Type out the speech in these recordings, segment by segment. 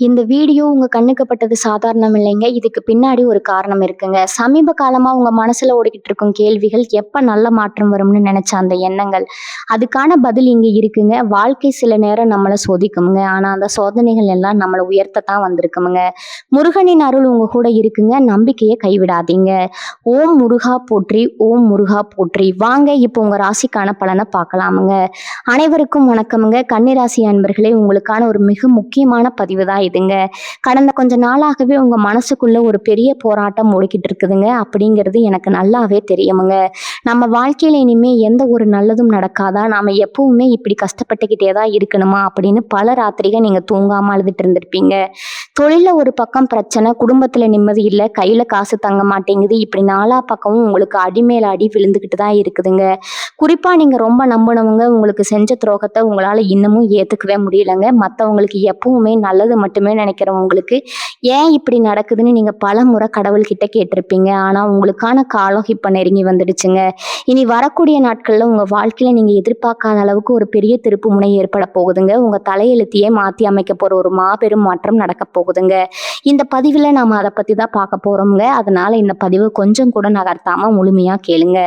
இந்த வீடியோ உங்க கண்ணுக்கு பட்டது சாதாரணம் இல்லைங்க. இதுக்கு பின்னாடி ஒரு காரணம் இருக்குங்க. சமீப காலமா உங்க மனசுல ஓடிக்கிட்டு இருக்கும் கேள்விகள், எப்ப நல்ல மாற்றம் வரும்னு நினைச்ச அந்த எண்ணங்கள், அதுக்கான பதில் இங்க இருக்குங்க. வாழ்க்கை சில நேரம் நம்மள சோதிக்குமுங்க. ஆனா அந்த சோதனைகள் எல்லாம் நம்மள உயர்த்தத்தான் வந்திருக்குமுங்க. முருகனின் அருள் உங்க கூட இருக்குங்க. நம்பிக்கைய கைவிடாதீங்க. ஓம் முருகா போற்றி, ஓம் முருகா போற்றி. வாங்க இப்போ உங்க ராசிக்கான பலனை பார்க்கலாமுங்க. அனைவருக்கும் வணக்கமுங்க. கன்னிராசி அன்பர்களே, உங்களுக்கான ஒரு மிக முக்கியமான பதிவு தான் இதுங்க. கடந்த கொஞ்ச நாளாகவே உங்க மனசுக்குள்ள ஒரு பெரிய போராட்டம் ஓடிக்கிட்டு இருக்குதுங்க. அப்படிங்கிறது எனக்கு நல்லாவே தெரியுமுங்க. நம்ம வாழ்க்கையில இனிமே எந்த ஒரு நல்லதும் நடக்காதா, நாம எப்பவுமே இப்படி கஷ்டப்பட்டுக்கிட்டே தான் இருக்கணுமா அப்படின்னு பல ராத்திரிகள் நீங்க தூங்காம அழுதுட்டு இருந்திருப்பீங்க. தொழில ஒரு பக்கம் பிரச்சனை, குடும்பத்துல நிம்மதி இல்லை, கையில காசு தங்க மாட்டேங்குது, இப்படி நாலா பக்கமும் உங்களுக்கு அடிமேல அடி விழுந்துக்கிட்டு தான் இருக்குதுங்க. குறிப்பா நீங்க ரொம்ப நம்பினவங்க உங்களுக்கு செஞ்ச துரோகத்தை உங்களால இன்னமும் ஏத்துக்கவே முடியலங்க. மத்தவங்களுக்கு எப்பவுமே நல்லது மட்டுமே நினைக்கிறவங்களுக்கு ஏன் இப்படி நடக்குதுன்னு நீங்க பல முறை கடவுள்கிட்ட கேட்டிருப்பீங்க. ஆனா உங்களுக்கான காலம் இப்ப நெருங்கி வந்துடுச்சுங்க. இனி வரக்கூடிய நாட்கள்ல உங்க வாழ்க்கையில நீங்க எதிர்பார்க்காத அளவுக்கு ஒரு பெரிய திருப்பு முனை ஏற்பட போகுதுங்க. உங்க தலையெழுத்தையே மாத்தி அமைக்க போற ஒரு மாபெரும் மாற்றம் நடக்க போகுதுங்க. இந்த பதிவுல நாம அதை பத்தி தான் பார்க்க போறோம்ங்க. அதனால இந்த பதிவு கொஞ்சம் கூட நகர்த்தாம முழுமையா கேளுங்க.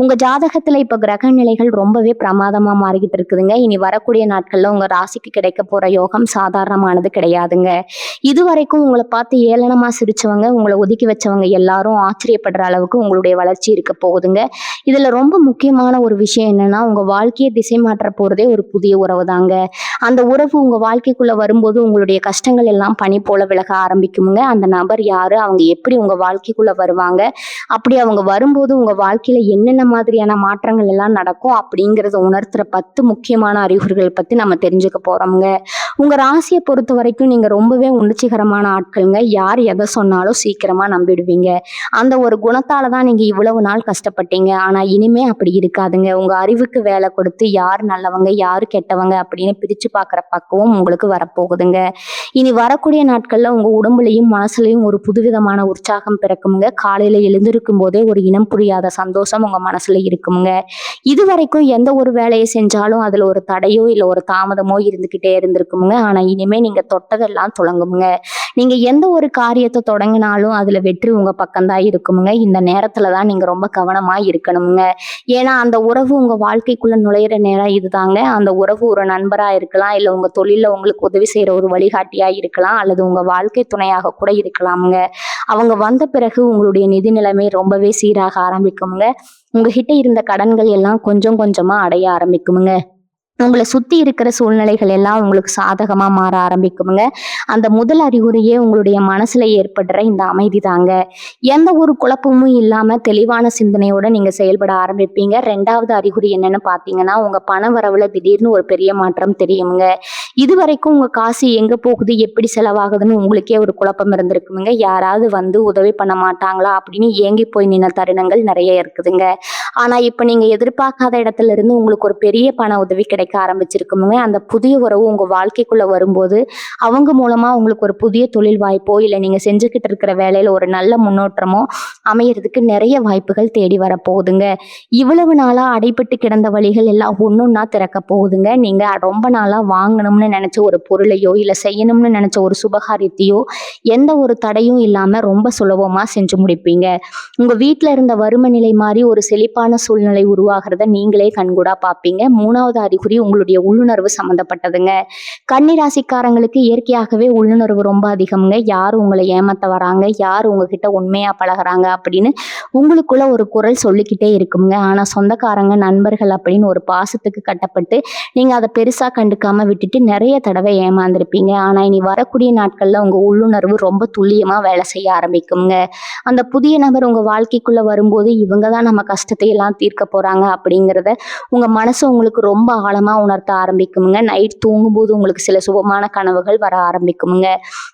உங்க ஜாதகத்துல இப்ப கிரக நிலைகள் ரொம்பவே பிரமாதமா மாறிக்கிட்டு இருக்குதுங்க. இனி வரக்கூடிய நாட்கள்ல உங்க ராசிக்கு கிடைக்க போற யோகம் சாதாரணமானது கிடையாதுங்க. இதுவரைக்கும் உங்களை பார்த்து ஏளனமா சிரிச்சவங்க, உங்களை ஒதுக்கி வச்சவங்க எல்லாரும் ஆச்சரியப்படுற அளவுக்கு உங்களுடைய வளர்ச்சி இருக்க போகுதுங்க. இதுல ரொம்ப முக்கியமான ஒரு விஷயம் என்னன்னா, உங்க வாழ்க்கையை திசை மாற்ற போறதே ஒரு புதிய உறவு தாங்க. அந்த உறவு உங்க வாழ்க்கைக்குள்ள வரும்போது உங்களுடைய கஷ்டங்கள் எல்லாம் பனி போல விலக ஆரம்பிக்குமுங்க. அந்த நபர் யாரு, அவங்க எப்படி உங்க வாழ்க்கைக்குள்ள வருவாங்க, அப்படி அவங்க வரும்போது உங்க வாழ்க்கையில என்னென்ன மாதிரியான மாற்றங்கள் எல்லாம் நடக்கும் அப்படிங்கறத உணர்த்துற 10 முக்கியமான அறிகுறிகள் பத்தி நம்ம தெரிஞ்சுக்க போறோம்ங்க. உங்க ராசியை பொறுத்த வரைக்கும் நீங்க ரொம்பவே உணர்ச்சிகரமான ஆட்களுங்க. யார் எதை சொன்னாலும் சீக்கிரமா நம்பிடுவீங்க. அந்த ஒரு குணத்தால தான் நீங்க இவ்வளவு நாள் கஷ்டப்பட்டீங்க. ஆனா இனிமே அப்படி இருக்காதுங்க. உங்க அறிவுக்கு வேலை கொடுத்து யார் நல்லவங்க யாரு கெட்டவங்க அப்படின்னு பிரிச்சு பார்க்குற பக்குவம் உங்களுக்கு வரப்போகுதுங்க. இனி வரக்கூடிய நாட்கள்ல உங்க உடம்புலையும் மனசுலையும் ஒரு புதுவிதமான உற்சாகம் பிறக்குமுங்க. காலையில எழுந்திருக்கும் போதே ஒரு இனம் புரியாத சந்தோஷம் உங்க மனசுல இருக்குமுங்க. இதுவரைக்கும் எந்த ஒரு வேலையை செஞ்சாலும் அதுல ஒரு தடையோ இல்ல ஒரு தாமதமோ இருந்துகிட்டே இருந்திருக்குமுங்க. ஆனா இனிமே நீங்க தொட்டதெல்லாம் தொடங்குமுங்க. நீங்க எந்த ஒரு காரியத்தை தொடங்கினாலும் அதுல வெற்றி உங்க பக்கம்தான் இருக்குமுங்க. இந்த நேரத்துலதான் நீங்க ரொம்ப கவனமா இருக்கணுமுங்க. ஏன்னா அந்த உறவு உங்க வாழ்க்கைக்குள்ள நுழையிற நேரம் இதுதாங்க. அந்த உறவு ஒரு நண்பரா இருக்கலாம், இல்ல உங்க தொழில உங்களுக்கு உதவி செய்யற ஒரு வழிகாட்டியா இருக்கலாம், அல்லது உங்க வாழ்க்கை துணையாக கூட இருக்கலாமுங்க. அவங்க வந்த பிறகு உங்களுடைய நிதி நிலைமை ரொம்பவே சீராக ஆரம்பிக்குமுங்க. உங்ககிட்ட இருந்த கடன்கள் எல்லாம் கொஞ்சம் கொஞ்சமா அடைய ஆரம்பிக்குமுங்க. உங்களை சுத்தி இருக்கிற சூழ்நிலைகள் எல்லாம் உங்களுக்கு சாதகமா மாற ஆரம்பிக்குமுங்க. அந்த முதல் அறிகுறியே உங்களுடைய மனசுல ஏற்படுற இந்த அமைதி தாங்க. எந்த ஒரு குழப்பமும் இல்லாம தெளிவான சிந்தனையோட நீங்க செயல்பட ஆரம்பிப்பீங்க. 2வது அறிகுறி என்னன்னு பாத்தீங்கன்னா, உங்க பண வரவுல திடீர்னு ஒரு பெரிய மாற்றம் தெரியுமுங்க. இதுவரைக்கும் உங்க காசு எங்க போகுது, எப்படி செலவாகுதுன்னு உங்களுக்கே ஒரு குழப்பம் இருந்திருக்குமுங்க. யாராவது வந்து உதவி பண்ண மாட்டாங்களா அப்படின்னு ஏங்கி போய் நின்ன தருணங்கள் நிறைய இருக்குதுங்க. ஆனா இப்ப நீங்க எதிர்பார்க்காத இடத்துல இருந்து உங்களுக்கு ஒரு பெரிய பண உதவி கிடைக்க ஆரம்பிச்சிருக்குமுங்க. அந்த புதிய உறவு உங்க வாழ்க்கைக்குள்ள வரும்போது அவங்க மூலமா உங்களுக்கு ஒரு புதிய தொழில் வாய்ப்போ இல்ல நீங்க செஞ்சுக்கிட்டு இருக்கிற வேலையில ஒரு நல்ல முன்னேற்றமோ அமையறதுக்கு நிறைய வாய்ப்புகள் தேடி வரப்போகுதுங்க. இவ்வளவு நாளா அடைபட்டு கிடந்த வழிகள் எல்லாம் ஒன்னொன்னா திறக்க போகுதுங்க. நீங்க ரொம்ப நாளா வாங்கணும்னு நினைச்ச ஒரு பொருளையோ இல்ல செய்யணும்னு நினைச்ச ஒரு சுபகாரியத்தையோ எந்த ஒரு தடையும் இல்லாம ரொம்ப சுலபமா செஞ்சு முடிப்பீங்க. உங்க வீட்டுல இருந்த வறுமை நிலை மாறி ஒரு செழிப்பான சூழ்நிலை உருவாகிறத நீங்களே கண்கூடா பார்ப்பீங்க. 3வது அறிகுறி உங்களுடைய உள்ளுணர்வு சம்பந்தப்பட்டதுங்க. கன்னிராசிக்காரங்களுக்கு இயற்கையாகவே உள்ளுணர்வு ரொம்ப அதிகம்ங்க. யார் உங்களை ஏமாத்த வராங்க, யார் உங்ககிட்ட உண்மையா பழகுறாங்க அப்படின்னு உங்களுக்குள்ள ஒரு குரல் சொல்லிக்கிட்டே இருக்குங்க. ஆனா சொந்தக்காரங்க நண்பர்கள் அப்படின்னு ஒரு பாசத்துக்கு கட்டப்பட்டு நீங்க அதை பெருசா கண்டுக்காம விட்டுட்டு நிறைய தடவை ஏமாந்திருப்பீங்க. ஆனா இனி வரக்கூடிய நாட்கள்ல உங்க உள்ளுணர்வு ரொம்ப துல்லியமா வேலை செய்ய ஆரம்பிக்குங்க. அந்த புதிய நபர் உங்க வாழ்க்கைக்குள்ள வரும்போது இவங்க தான் நம்ம கஷ்டத்தை எல்லாம் தீர்க்க போறாங்க அப்படிங்கிறத உங்க மனசு உங்களுக்கு ரொம்ப ஆழமா உணர்த்த ஆரம்பிக்குமுங்க. நைட் தூங்கும்போது உங்களுக்கு சில சுபமான கனவுகள் வர ஆரம்பிக்குமுங்க.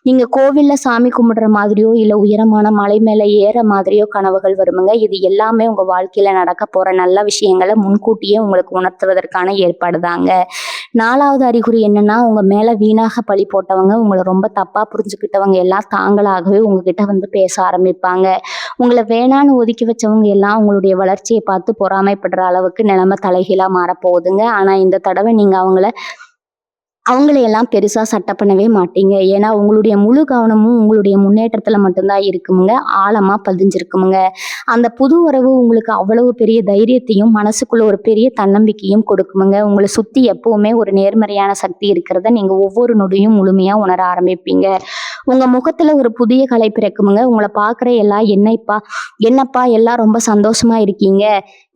நீங்க கோவில்ல சாமி கும்பிடுற மாதிரியோ இல்ல உயரமான மலை மேல ஏற மாதிரியோ கனவுகள் வருமுங்க. இது எல்லாமே உங்க வாழ்க்கையில நடக்க போற நல்ல விஷயங்களை முன்கூட்டியே உங்களுக்கு உணர்த்துவதற்கான ஏற்பாடு தாங்க. 4வது அறிகுறி என்னன்னா, உங்க மேல வீணாக பழி போட்டவங்க, உங்களை ரொம்ப தப்பா புரிஞ்சுக்கிட்டவங்க எல்லாம் தாங்களாகவே உங்ககிட்ட வந்து பேச ஆரம்பிப்பாங்க. உங்களை வேணான்னு ஒதுக்கி வச்சவங்க எல்லாம் உங்களுடைய வளர்ச்சியை பார்த்து பொறாமைப்படுற அளவுக்கு நிலைமை தலைகீழா மாறப்போகுதுங்க. ஆனா இந்த தடவை நீங்க அவங்கள அவங்களையெல்லாம் பெருசா சட்டை பண்ணவே மாட்டீங்க. ஏன்னா, உங்களுடைய முழு கவனமும் உங்களுடைய முன்னேற்றத்துல மட்டும்தான் இருக்குமுங்க. ஆழமா பதிஞ்சிருக்குமுங்க. அந்த புது உறவு உங்களுக்கு அவ்வளவு பெரிய தைரியத்தையும், மனசுக்குள்ள ஒரு பெரிய தன்னம்பிக்கையும் கொடுக்குமுங்க. உங்கள சுத்தி எப்பவுமே ஒரு நேர்மறையான சக்தி இருக்கிறத நீங்க ஒவ்வொரு நொடியும் முழுமையா உணர ஆரம்பிப்பீங்க. உங்க முகத்துல ஒரு புதிய கலை பிறக்குமுங்க. உங்கள பார்க்குற எல்லாம் என்னப்பா எல்லாம் ரொம்ப சந்தோஷமா இருக்கீங்க.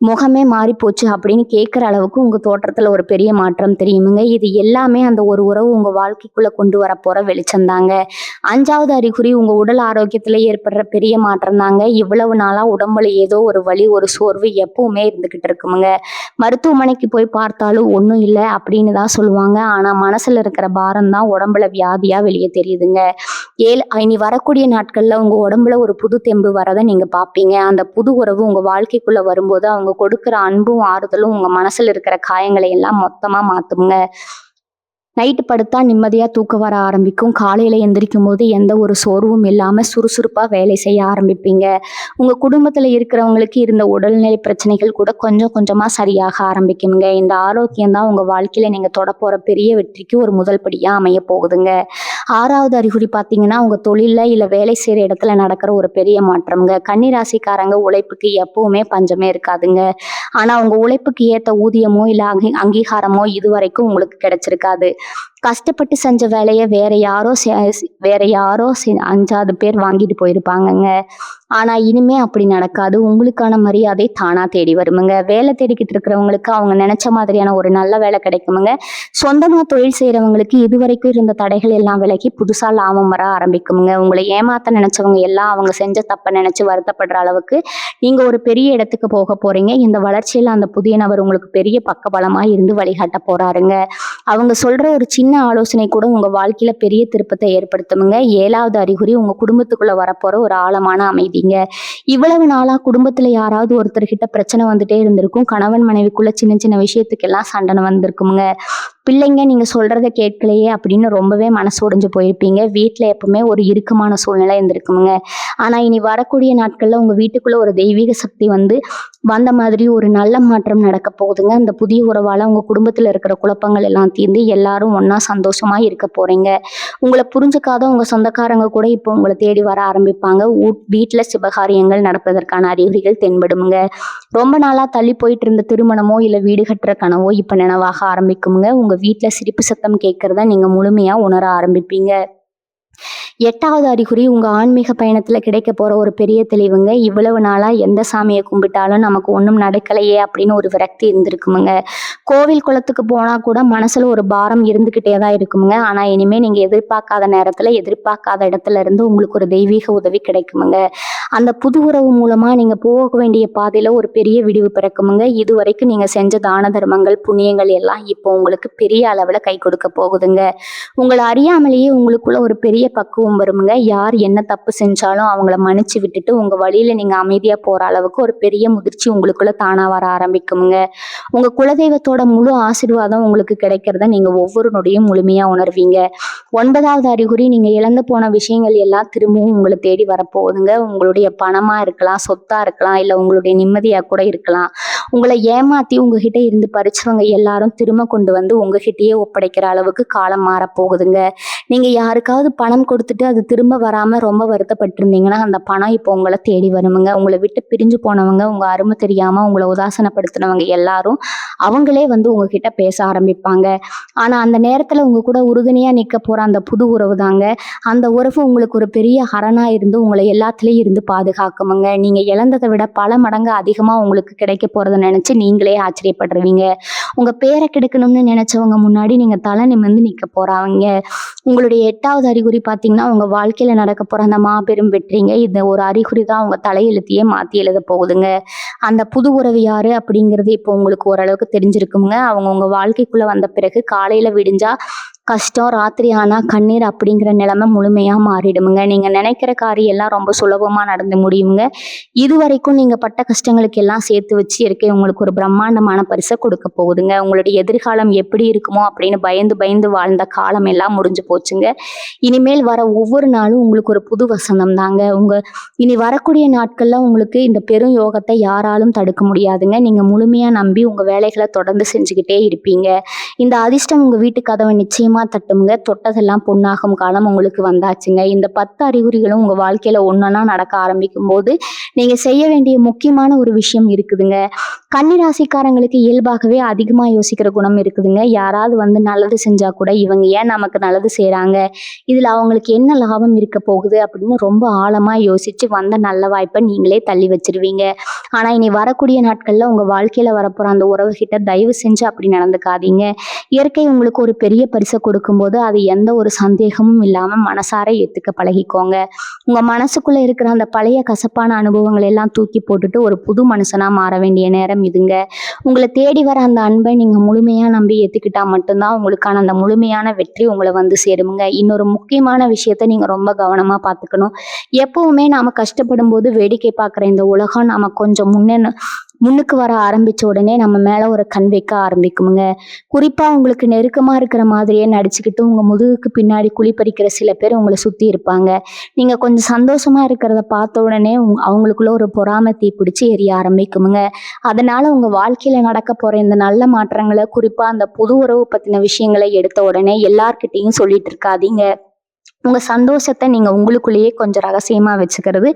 முகமே மாறிப்போச்சு அப்படின்னு கேட்குற அளவுக்கு உங்க தோற்றத்துல ஒரு பெரிய மாற்றம் தெரியுமுங்க. இது எல்லாமே அந்த ஒரு உறவு உங்க வாழ்க்கைக்குள்ள கொண்டு வரப்போற வெளிச்சம்தாங்க. 5வது அறிகுறி உங்க உடல் ஆரோக்கியத்துல ஏற்படுற பெரிய மாற்றம் தாங்க. இவ்வளவு நாளா உடம்புல ஏதோ ஒரு வலி, ஒரு சோர்வு எப்பவுமே இருந்துகிட்டு இருக்குமுங்க. மருத்துவமனைக்கு போய் பார்த்தாலும் ஒண்ணும் இல்ல அப்படின்னு தான் சொல்லுவாங்க. ஆனா மனசுல இருக்கிற பாரம் தான் உடம்புல வியாதியா வெளியே தெரியுதுங்க. இனி வரக்கூடிய நாட்கள்ல உங்க உடம்புல ஒரு புது தெம்பு வரத நீங்க பார்ப்பீங்க. அந்த புது உறவு உங்க வாழ்க்கைக்குள்ள வரும்போது அவங்க கொடுக்கிற அன்பும், ஆறுதலும் உங்க மனசுல இருக்கிற காயங்களை எல்லாம் மொத்தமா மாத்துங்க. நைட்டு படுத்தா நிம்மதியா தூக்கம் வர ஆரம்பிக்கும். காலையில எந்திரிக்கும்போது எந்த ஒரு சோர்வும் இல்லாம சுறுசுறுப்பா வேலை செய்ய ஆரம்பிப்பீங்க. உங்க குடும்பத்துல இருக்கிறவங்களுக்கு இருந்த உடல்நிலை பிரச்சனைகள் கூட கொஞ்சம் கொஞ்சமா சரியாக ஆரம்பிக்குங்க. இந்த ஆரோக்கியம் தான் உங்க வாழ்க்கையில நீங்க தொடப்போற பெரிய வெற்றிக்கு ஒரு முதல் படியா அமைய போகுதுங்க. 6வது அறிகுறி பார்த்தீங்கன்னா, உங்க தொழில்ல இல்ல வேலை செய்ற இடத்துல நடக்கிற ஒரு பெரிய மாற்றம்ங்க. கன்னி ராசிக்காரங்க உழைப்புக்கு எப்பவுமே பஞ்சமே இருக்காதுங்க. ஆனா உங்க உழைப்புக்கு ஏத்த ஊதியமோ இல்ல அங்கீகாரமோ இதுவரைக்கும் உங்களுக்கு கிடைச்சிருக்காது. கஷ்டப்பட்டு செஞ்ச வேலைய வேற யாரோ 5வது பேர் வாங்கிட்டு போயிருப்பாங்கங்க. ஆனா இனிமே அப்படி நடக்காது. உங்களுக்கான மரியாதை தானா தேடி வருமுங்க. வேலை தேடிக்கிட்டு இருக்கிறவங்களுக்கு அவங்க நினைச்ச மாதிரியான ஒரு நல்ல வேலை கிடைக்குமுங்க. சொந்தமா தொழில் செய்யறவங்களுக்கு இதுவரைக்கும் இருந்த தடைகள் எல்லாம் விலகி புதுசா லாபம் வர ஆரம்பிக்குமுங்க. உங்களை ஏமாத்த நினைச்சவங்க எல்லாம் அவங்க செஞ்ச தப்ப நினைச்சு வருத்தப்படுற அளவுக்கு நீங்க ஒரு பெரிய இடத்துக்கு போக போறீங்க. இந்த வளர்ச்சியில அந்த புதிய நபர் உங்களுக்கு பெரிய பக்கபலமா இருந்து வழிகாட்ட போறாருங்க. அவங்க சொல்ற ஒரு சின்ன ஆலோசனை கூட உங்க வாழ்க்கையில பெரிய திருப்பத்தை ஏற்படுத்துமுங்க. 7வது அறிகுறி உங்க குடும்பத்துக்குள்ள வரப்போற ஒரு ஆழமான அமைதிங்க. இவ்வளவு நாளா குடும்பத்துல யாராவது ஒருத்தர்கிட்ட பிரச்சனை வந்துட்டே இருந்திருக்கும். கணவன் மனைவிக்குள்ள சின்ன சின்ன விஷயத்துக்கெல்லாம் சண்டை வந்திருக்குமுங்க. பிள்ளைங்க நீங்க சொல்றத கேட்கலையே அப்படின்னு ரொம்பவே மனசு உடைஞ்சு போயிருப்பீங்க. வீட்டுல எப்பவுமே ஒரு இறுக்கமான சூழ்நிலை இருந்திருக்குமுங்க. ஆனா இனி வரக்கூடிய நாட்கள்ல உங்க வீட்டுக்குள்ள ஒரு தெய்வீக சக்தி வந்த மாதிரி ஒரு நல்ல மாற்றம் நடக்க போகுதுங்க. அந்த புதிய உறவால உங்க குடும்பத்துல இருக்கிற குழப்பங்கள் எல்லாம் தீர்ந்து எல்லாரும் ஒண்ணா சந்தோஷமா இருக்க போறீங்க. உங்களை புரிஞ்சுக்காத உங்க சொந்தக்காரங்க கூட இப்போ உங்களை தேடி வர ஆரம்பிப்பாங்க. வீட்டுல சுபகாரியங்கள் நடப்பதற்கான அறிகுறிகள் தென்படுமுங்க. ரொம்ப நாளா தள்ளி போயிட்டு இருந்த திருமணமோ இல்ல வீடு கட்டுற கனவோ இப்ப நினைவாக ஆரம்பிக்குமுங்க. உங்க வீட்டுல சிரிப்பு சத்தம் கேட்கறத நீங்க முழுமையா உணர ஆரம்பிப்பீங்க. 8வது அறிகுறி உங்க ஆன்மீக பயணத்துல கிடைக்க போற ஒரு பெரிய தெளிவுங்க. இவ்வளவு நாளா எந்த சாமியை கும்பிட்டாலும் நமக்கு ஒண்ணும் நடக்கலையே அப்படின்னு ஒரு விரக்தி இருந்திருக்குமுங்க. கோவில் குளத்துக்கு போனா கூட மனசுல ஒரு பாரம் இருந்துகிட்டே தான் இருக்குமுங்க. ஆனா இனிமே நீங்க எதிர்பார்க்காத நேரத்துல எதிர்பார்க்காத இடத்துல இருந்து உங்களுக்கு ஒரு தெய்வீக உதவி கிடைக்குமுங்க. அந்த புது உறவு மூலமா நீங்க போக வேண்டிய பாதையில ஒரு பெரிய விடிவு பிறக்குமுங்க. இதுவரைக்கும் நீங்க செஞ்ச தான தர்மங்கள், புண்ணியங்கள் எல்லாம் இப்போ உங்களுக்கு பெரிய அளவுல கை கொடுக்க போகுதுங்க. உங்களை அறியாமலேயே உங்களுக்குள்ள ஒரு பெரிய பக்குவம் வருமுங்க. யார் என்ன தப்பு செஞ்சாலும் அவங்கள மன்னிச்சு விட்டுட்டு உங்க வழியில நீங்க அமைதியா போற அளவுக்கு ஒரு பெரிய முதிர்ச்சி உங்களுக்குள்ள தானா வர ஆரம்பிக்குமுங்க. உங்க குலதெய்வத்தோட முழு ஆசீர்வாதம் உங்களுக்கு கிடைக்கிறத நீங்க ஒவ்வொரு நொடியும் முழுமையா உணர்வீங்க. 9வது அறிகுறி நீங்க இழந்து போன விஷயங்கள் எல்லாம் திரும்பவும் உங்களை தேடி வரப்போகுதுங்க. உங்களுடைய பணமா இருக்கலாம், சொத்தா இருக்கலாம், இல்ல உங்களுடைய நிம்மதியா கூட இருக்கலாம். உங்களை ஏமாத்தி உங்ககிட்ட இருந்து பறிச்சவங்க எல்லாரும் திரும்ப கொண்டு வந்து உங்ககிட்டயே ஒப்படைக்கிற அளவுக்கு காலம் மாறப்போகுதுங்க. நீங்க யாருக்காவது பணம் கொடுத்துட்டு அது திரும்ப வராம ரொம்ப வருத்தப்பட்டிருந்தீங்கன்னா அந்த பணம் இப்போ உங்களை தேடி வருமுங்க. உங்களை விட்டு பிரிஞ்சு போனவங்க, உங்க அருமை தெரியாம உங்களை உதாசனப்படுத்தினவங்க எல்லாரும் அவங்களே வந்து உங்ககிட்ட பேச ஆரம்பிப்பாங்க. ஆனா அந்த நேரத்துல உங்க கூட உறுதுணையா நிக்க போற அந்த புது உறவு தாங்க. அந்த உறவு உங்களுக்கு ஒரு பெரிய அரணா இருந்து உங்களை எல்லாத்துலயும் இருந்து பாதுகாக்குமுங்க. நீங்க இழந்ததை விட பல மடங்கு அதிகமா உங்களுக்கு கிடைக்க போறதை நினைச்சு நீங்களே ஆச்சரியப்படுறீங்க. உங்க பேரை கெடுக்கணும்னு நினைச்சவங்க முன்னாடி நீங்க தலை நிமிர்ந்து நிக்க போறாங்க. உங்களுடைய 8வது அறிகுறி பார்த்தீங்கன்னா உங்க வாழ்க்கையில நடக்க போற அந்த மாபெரும் வெற்றிங்க. இந்த ஒரு அறிகுறி தான் உங்க தலையெழுத்தையே மாத்தி எழுத போகுதுங்க. அந்த புது உறவு யாரு அப்படிங்கிறது இப்போ உங்களுக்கு ஓரளவுக்கு தெரிஞ்சிருக்குங்க. அவங்க உங்க வாழ்க்கைக்குள்ள வந்த பிறகு காலையில விடிஞ்சா கஷ்டம், ராத்திரி ஆனா கண்ணீர் அப்படிங்கிற நிலைமை முழுமையா மாறிடுமுங்க. நீங்க நினைக்கிற காரியம் எல்லாம் ரொம்ப சுலபமா நடந்து முடியுங்க. இதுவரைக்கும் நீங்க பட்ட கஷ்டங்களுக்கு எல்லாம் சேர்த்து வச்சு இயற்கை உங்களுக்கு ஒரு பிரம்மாண்டமான பரிசை கொடுக்க போகுதுங்க. போகுதுங்க. உங்களுடைய எதிர்காலம் எப்படி இருக்குமோ அப்படின்னு பயந்து பயந்து வாழ்ந்த காலம் எல்லாம் முடிஞ்சு போச்சுங்க. இனிமேல் வர ஒவ்வொரு நாளும் உங்களுக்கு ஒரு புது வசந்தம் தாங்க. இனி வரக்கூடிய நாட்கள்ல உங்களுக்கு இந்த பெரும் யோகத்தை யாராலும் தடுக்க முடியாதுங்க. நீங்க முழுமையா நம்பி உங்க வேலைகளை தொடர்ந்து செஞ்சுக்கிட்டே இருப்பீங்க. இந்த அதிர்ஷ்டம் உங்க வீட்டு கதவை நிச்சயமா தட்டுங்க. தொட்டதெல்லாம் பொன்னாகும் காலம் உங்களுக்கு வந்தாச்சுங்க. இந்த 10 அறிகுறிகளும் உங்க வாழ்க்கையில ஒன்னொன்னா நடக்க ஆரம்பிக்கும் போது நீங்க செய்ய வேண்டிய முக்கியமான ஒரு விஷயம் இருக்குதுங்க. கன்னி ராசிக்காரங்களுக்கு இயல்பாகவே அதிகமா யோசிக்கிற குணம் இருக்குதுங்க. யாராவது வந்து நல்லது செஞ்சா கூட இவங்க ஏன் நமக்கு நல்லது செய்றாங்க, இதுல அவங்களுக்கு என்ன லாபம் இருக்க போகுது அப்படின்னு ரொம்ப ஆழமா யோசிச்சு வந்த நல்ல வாய்ப்பை நீங்களே தள்ளி வச்சிருவீங்க. ஆனா இனி வரக்கூடிய நாட்கள்ல உங்க வாழ்க்கையில வரப்போற அந்த உறவுகிட்ட தயவு செஞ்சு அப்படி நடந்துக்காதீங்க. இயற்கை உங்களுக்கு ஒரு பெரிய பரிசை கொடுக்கும்போது அது எந்த ஒரு சந்தேகமும் இல்லாம மனசார ஏத்துக்க பழகிக்கோங்க. உங்க மனசுக்குள்ள இருக்கிற அந்த பழைய கசப்பான அனுபவங்களை எல்லாம் தூக்கி போட்டுட்டு ஒரு புது மனுஷனா மாற வேண்டிய நேரம் இதுங்க. உங்களை தேடி வர அந்த அன்பை நீங்க முழுமையா நம்பி ஏத்துக்கிட்டா மட்டும்தான் உங்களுக்கான அந்த முழுமையான வெற்றி உங்களை வந்து சேருமுங்க. இன்னொரு முக்கியமான விஷயத்த நீங்க ரொம்ப கவனமா பார்த்துக்கணும். எப்பவுமே நாம கஷ்டப்படும் போது வேடிக்கை பார்க்குற இந்த உலகம் நாம கொஞ்சம் முன்னுக்கு வர ஆரம்பிச்ச உடனே நம்ம மேல ஒரு கண் வைக்க ஆரம்பிக்குமுங்க. குறிப்பா உங்களுக்கு நெருக்கமா இருக்கிற மாதிரியே நடிச்சுக்கிட்டு உங்க முதுகுக்கு பின்னாடி குழிப்பறிக்கிற சில பேர் உங்களை சுத்தி இருப்பாங்க. நீங்க கொஞ்சம் சந்தோஷமா இருக்கிறத பார்த்த உடனே அவங்களுக்குள்ள ஒரு பொறாமை தீ பிடிச்சி எரிய ஆரம்பிக்குமுங்க. அதனால உங்க வாழ்க்கையில நடக்க போற இந்த நல்ல மாற்றங்களை, குறிப்பா அந்த புது உறவு பத்தின விஷயங்களை எடுத்த உடனே எல்லார்கிட்டையும் சொல்லிட்டு இருக்காதீங்க. உங்க சந்தோஷத்தை நீங்க உங்களுக்குள்ளேயே கொஞ்சம் ரகசியமா வச்சுக்கிறது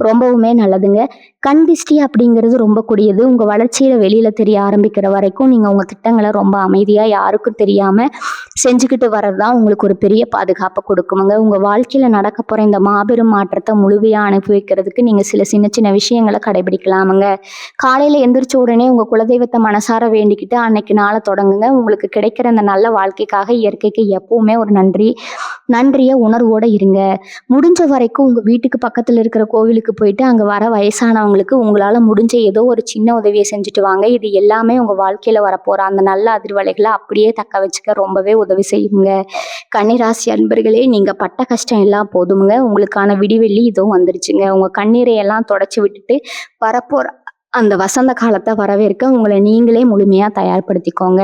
ரொம்பவுமே நல்லதுங்க. கண் திஷ்டி அப்படிங்கிறது ரொம்ப கொடியது. உங்க வளர்ச்சியில வெளியில தெரிய ஆரம்பிக்கிற வரைக்கும் நீங்க உங்க திட்டங்களை ரொம்ப அமைதியா யாருக்கும் தெரியாம செஞ்சுக்கிட்டு வர்றதுதான் உங்களுக்கு ஒரு பெரிய பாதுகாப்பை கொடுக்குமுங்க. உங்க வாழ்க்கையில நடக்க போற இந்த மாபெரும் மாற்றத்தை முழுமையா அனுபவிக்கிறதுக்கு நீங்க சில சின்ன சின்ன விஷயங்களை கடைபிடிக்கலாமுங்க. காலையில எந்திரிச்ச உடனே உங்க குலதெய்வத்தை மனசார வேண்டிக்கிட்டு அன்னைக்கு நாளை தொடங்குங்க. உங்களுக்கு கிடைக்கிற இந்த நல்ல வாழ்க்கைக்காக இயற்கைக்கு எப்பவுமே ஒரு நன்றிய உணர்வோட இருங்க. முடிஞ்ச வரைக்கும் உங்க வீட்டுக்கு பக்கத்துல இருக்கிற கோவிலுக்கு போயிட்டு அங்க வர வயசானவங்களுக்கு உங்களால முடிஞ்ச ஏதோ ஒரு சின்ன உதவியை செஞ்சுட்டு வாங்க. இது எல்லாமே உங்க வாழ்க்கையில வரப்போற அந்த நல்ல அதிர்வலைகளை அப்படியே தக்க வச்சுக்க ரொம்பவே உதவி செய்யுங்க. கன்னிராசி அன்பர்களே, நீங்க பட்ட கஷ்டம் எல்லாம் போதுமுங்க. உங்களுக்கான விடிவெள்ளி இதுவும் வந்துருச்சுங்க. உங்க கண்ணீரை எல்லாம் தொடச்சி விட்டுட்டு வரப்போற அந்த வசந்த காலத்தை வரவேற்க உங்களை நீங்களே முழுமையா தயார்படுத்திக்கோங்க.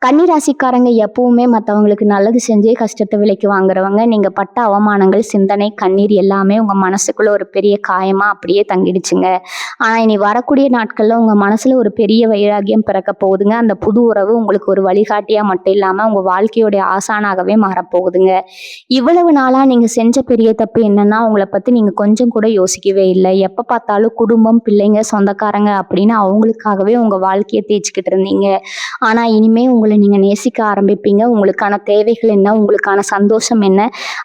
கன்னிராசிக்காரங்க எப்பவுமே மற்றவங்களுக்கு நல்லது செஞ்சே கஷ்டத்தை விலைக்கு வாங்குறவங்க. நீங்க பட்ட அவமானங்கள், சிந்தனை, கண்ணீர் எல்லாமே உங்க மனசுக்குள்ள ஒரு பெரிய காயமா அப்படியே தங்கிடுச்சுங்க. ஆனா இனி வரக்கூடிய நாட்கள்ல உங்க மனசுல ஒரு பெரிய வைராகியம் பிறக்க போகுதுங்க. அந்த புது உறவு உங்களுக்கு ஒரு வழிகாட்டியா மட்டும் இல்லாம உங்க வாழ்க்கையோடைய ஆசானாகவே மாறப்போகுதுங்க. இவ்வளவு நாளா நீங்க செஞ்ச பெரிய தப்பு என்னன்னா, உங்களை பத்தி நீங்க கொஞ்சம் கூட யோசிக்கவே இல்லை. எப்ப பார்த்தாலும் குடும்பம், பிள்ளைங்க, சொந்தக்காரங்க அப்படின்னு அவங்களுக்காகவே உங்க வாழ்க்கையை தேய்ச்சிக்கிட்டு இருந்தீங்க. ஆனா இனிமே உங்களை நீங்க நேசிக்க ஆரம்பிப்பீங்க. உங்களுக்கான தேவைகள் என்ன, உங்களுக்கான சந்தோஷம் என்ன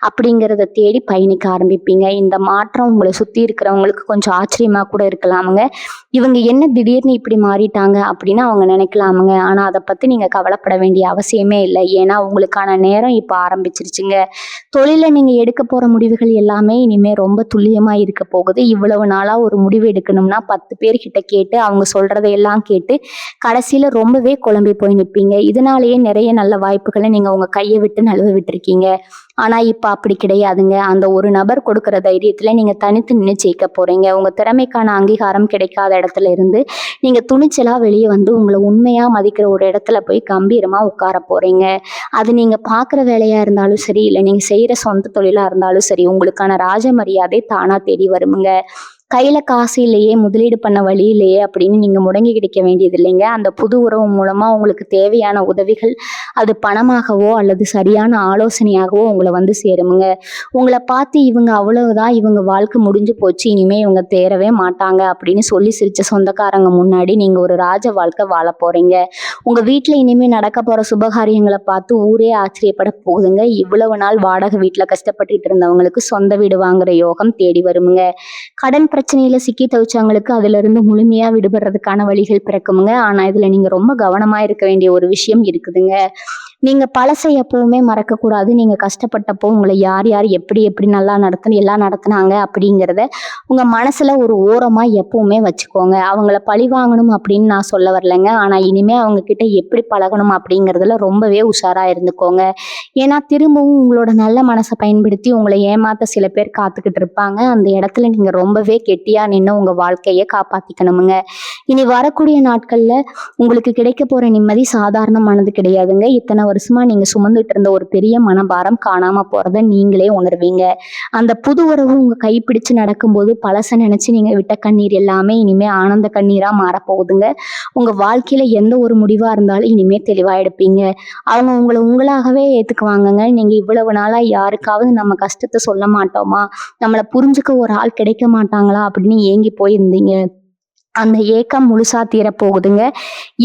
அப்படிங்கிறத தேடி பயணிக்க ஆரம்பிப்பீங்க. இந்த மாற்றம் உங்களை சுத்தி இருக்கிறவங்களுக்கு கொஞ்சம் ஆச்சரியமா கூட இருக்கலாமுங்க. இவங்க என்ன திடீர்னு இப்படி மாறிட்டாங்க அப்படின்னு அவங்க நினைக்கலாமுங்க. ஆனா அதை பத்தி நீங்க கவலைப்பட வேண்டிய அவசியமே இல்லை. ஏன்னா உங்களுக்கான நேரம் இப்ப ஆரம்பிச்சிருச்சுங்க. தொழில நீங்க எடுக்க போற முடிவுகள் எல்லாமே இனிமே ரொம்ப துல்லியமா இருக்க போகுது. இவ்வளவு நாளா ஒரு முடிவு எடுக்கணும்னா 10 பேர்கிட்ட கேட்டு அவங்க சொல்றதையெல்லாம் கேட்டு கடைசியில ரொம்பவே குழம்பி போய் நிற்பீங்க. இதனாலேயே நிறைய நல்ல வாய்ப்புகளை நீங்க உங்க கையை விட்டு நழுவ விட்டுருக்கீங்க. ஆனா இப்ப அப்படி கிடையாதுங்க. அந்த ஒரு நபர் கொடுக்கிற தைரியத்துல நீங்க தனித்து நின்று ஜெயிக்க போறீங்க. உங்க திறமைக்கான அங்கீகாரம் கிடைக்காத இடத்துல இருந்து நீங்க துணிச்சலா வெளியே வந்து உங்களை உண்மையா மதிக்கிற ஒரு இடத்துல போய் கம்பீரமா உட்கார போறீங்க. அது நீங்க பாக்குற வேலையா இருந்தாலும் சரி, இல்லை நீங்க செய்யற சொந்த தொழிலா இருந்தாலும் சரி, உங்களுக்கான ராஜ மரியாதை தானா தேடி வருமுங்க. கையில காசு இல்லையே, முதலீடு பண்ண வழி இல்லையே அப்படின்னு நீங்க முடங்கி கிடைக்க வேண்டியது இல்லைங்க. அந்த புது உறவு மூலமா உங்களுக்கு தேவையான உதவிகள் அது பணமாகவோ அல்லது சரியான ஆலோசனையாகவோ உங்களை வந்து சேருமுங்க. உங்களை பார்த்து இவங்க அவ்வளவுதான், இவங்க வாழ்க்கை முடிஞ்சு போச்சு, இனிமே இவங்க தேரவே மாட்டாங்க அப்படின்னு சொல்லி சிரிச்ச சொந்தக்காரங்க முன்னாடி நீங்க ஒரு ராஜ வாழ்க்கை வாழ போறீங்க. உங்க வீட்டுல இனிமே நடக்க போற சுபகாரியங்களை பார்த்து ஊரே ஆச்சரியப்பட போகுதுங்க. இவ்வளவு நாள் வாடகை வீட்டுல கஷ்டப்பட்டுட்டு இருந்தவங்களுக்கு சொந்த வீடு வாங்குற யோகம் தேடி வருமுங்க. கடன் பிரச்சனையில சிக்கி தவிச்சவங்களுக்கு அதுல இருந்து முழுமையா விடுபடுறதுக்கான வழிகள் பிறக்குமுங்க. ஆனா இதுல நீங்க ரொம்ப கவனமா இருக்க வேண்டிய ஒரு விஷயம் இருக்குதுங்க. நீங்க பழசை எப்பவுமே மறக்க கூடாது. நீங்க கஷ்டப்பட்டப்போ உங்களை யார் யார் எப்படி எப்படி எல்லாம் நடத்துனாங்க அப்படிங்கிறத உங்க மனசுல ஒரு ஓரமா எப்பவுமே வச்சுக்கோங்க. அவங்கள பழி வாங்கணும் அப்படின்னு நான் சொல்ல வரலைங்க. ஆனா இனிமே அவங்க கிட்ட எப்படி பழகணும் அப்படிங்கிறதுல ரொம்பவே உஷாரா இருந்துக்கோங்க. ஏன்னா திரும்பவும் உங்களோட நல்ல மனசை பயன்படுத்தி உங்களை ஏமாத்த சில பேர் காத்துக்கிட்டு இருப்பாங்க. அந்த இடத்துல நீங்க ரொம்பவே கெட்டியா நின்று உங்க வாழ்க்கையை காப்பாத்திக்கணுமுங்க. இனி வரக்கூடிய நாட்கள்ல உங்களுக்கு கிடைக்க போற நிம்மதி சாதாரணமானது கிடையாதுங்க. இத்தனை வருஷமா நீங்க சுமந்துட்டு இருந்த ஒரு பெரிய மனபாரம் காணாம போறத நீங்களே உணர்வீங்க. அந்த புது உறவு உங்க கைப்பிடிச்சு நடக்கும்போது பழச நினைச்சு நீங்க விட்ட கண்ணீர் எல்லாமே இனிமே ஆனந்த கண்ணீரா மாறப்போகுதுங்க. உங்க வாழ்க்கையில எந்த ஒரு முடிவா இருந்தாலும் இனிமே தெளிவா எடுப்பீங்க. அவங்க உங்களை உங்களாகவே ஏத்துக்குவாங்கங்க. நீங்க இவ்வளவு நாளா யாருக்காவது நம்ம கஷ்டத்தை சொல்ல மாட்டோமா, நம்மளை புரிஞ்சுக்க ஒரு ஆள் கிடைக்க மாட்டாங்களா அப்படின்னு ஏங்கி போயிருந்தீங்க. அந்த ஏக்கம் முழுசா தீரப்போகுதுங்க.